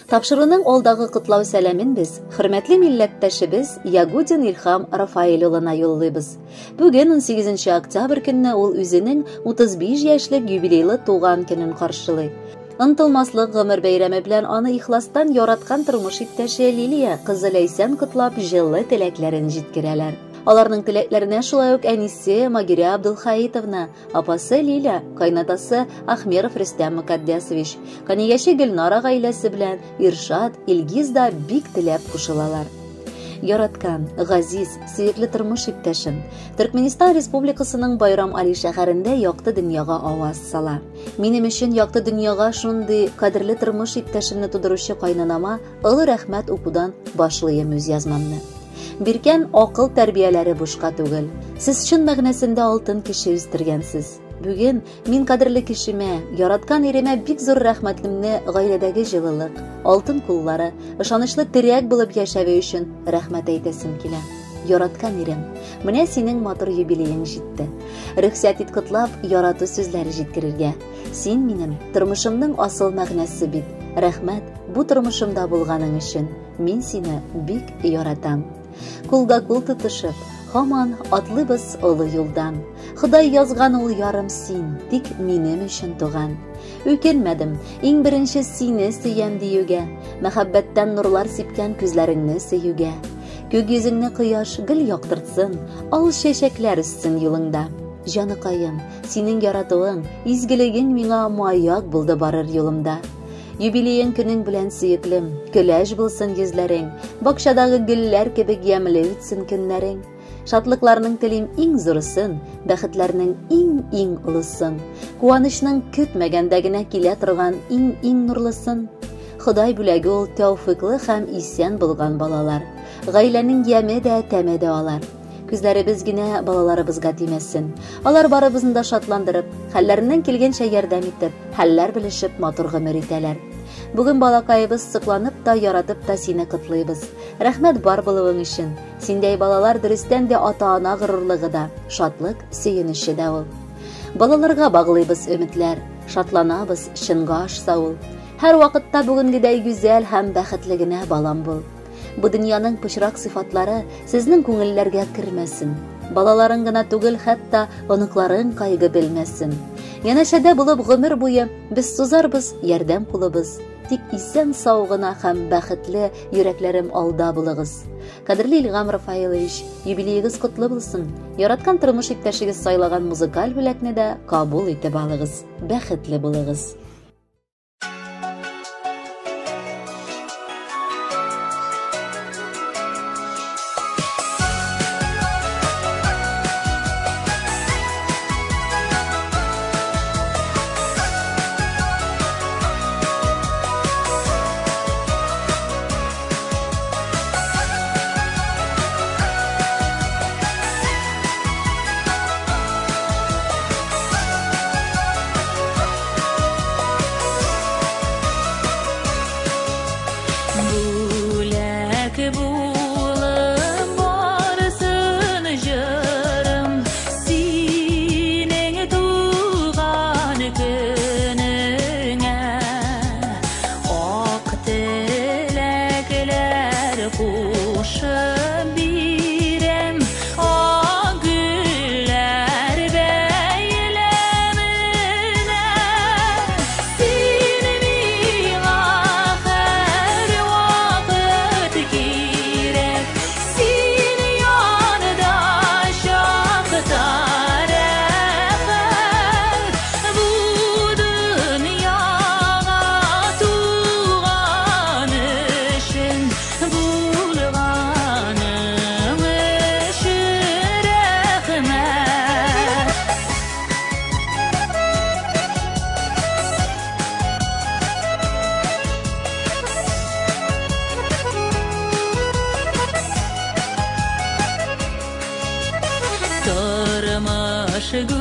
Тапшыруның алдагы котлау сәламен без хөрмәтле милләттәшебез Ягудин Илхам Рафаэль улына юллыйбыз. Бүген 18 октябрь көнне ул үзенең 35 яшьлек юбилейлы туган көнен каршылый. Ынтылмаслык гомер бәйрәме белән аны ихластан яраткан тормыш иптәше Лилия кызы Ләйсән котлап җылы теләкләрен җиткерәләр. Аларның теләкләренә шулай ук әнисе Магирә Абдулхаитовна, апасы Лиля, кайнатасы Ахмеров Рөстәм Мөкаддәсович, канияше Гөлнара гаиләсе белән Иршат, Илгиз да бик теләп кушылалар. Яраткан, газиз, сөекле тормыш иптәшем, Төркменистан Республикасының Байрам Али шәһәрендә якты дөньяга аваз сала. Минем өчен якты дөньяга шундый кадерле тормыш иптәшемне тудыручы кайнанама олы рәхмәт укудан башлыйм үз язмамны. Биркән акыл тәрбияләре бушка түгел. Сез чын мәгънәсендә алтын кеше үстергәнсез. Бүген мин кадерле кешемә, яраткан иремә бик зур рәхмәтлемне гаиләдәге җылылык, алтын куллары, ышанычлы терәк булып яшәве өчен рәхмәт әйтәсем килә. Яраткан ирем, менә синең матур юбилеең җитте. Рөхсәт ит котлап, ярату сүзләре җиткерергә. Син минем тормышымның асыл мәгънәсе бит. Рәхмәт бу тормышымда булганың өчен. Мин сине бик яратам. Кулга кул тотышып, һаман атлыйбыз олы юлдан. Ходай язган ул ярым син, тик минем өчен туган. Үкенмәдем, иң беренче сине сөям диюгә, мәхәббәттән нурлар сипкән күзләреңне сөюгә. Күк йөзеңне кояш гел яктыртсын, ал чәчәкләр үссен юлыңда. Җаныкаем, синең яратуың, изгелегең миңа маяк булды барыр юлымда. Юбилеең көнең белән сөеклем, көләш булсын йөзләрең, бакчадагы гөлләр кебек ямьле үтсен көннәрең. Шатлыкларның телим иң зурысын, бәхетләрнең иң улысын, куанычның көтмәгәндә генә килә торган иң нурлысын. Ходай бүләге ул тәүфыйклы һәм исән булган балалар. Гаиләнең яме дә, тәме дә алар. Күзләребез генә балаларыбызга тимәсен. Алар барыбызны да шатландырып, хәлләреннән килгәнчә ярдәм итеп, хәлләр белешеп матур гомер итәләр. Бүген балакайыбыз сокланып та, яратып та сине котлыйбыз. Рәхмәт бар булуың өчен. Синдәй балалар дөрестән дә ата-ана горурлыгы да, шатлык, сөенече дә ул. Балаларга баглыйбыз өметләр, шатланабыз, чынга ашса ул. Һәр вакытта бүгенгедәй гүзәл һәм бәхетле генә балам бул. Бу дөньяның пычрак сыйфатлары сезнең күңелләргә кермәсен. Балаларың гына түгел, хәтта оныкларың кайгы белмәсен. Янәшәдә булып гомер буе без сузарбыз ярдәм кулыбыз. Тик исән сау гына һәм бәхетле йөрәкләрем алда булыгыз. Кадерле Илхам Рафаэлович, юбилеегез котлы булсын. Яраткан тормыш иптәшегез сайлаган музыкаль бүләкне дә кабул итеп алыгыз. Бәхетле булыгыз. Tırmış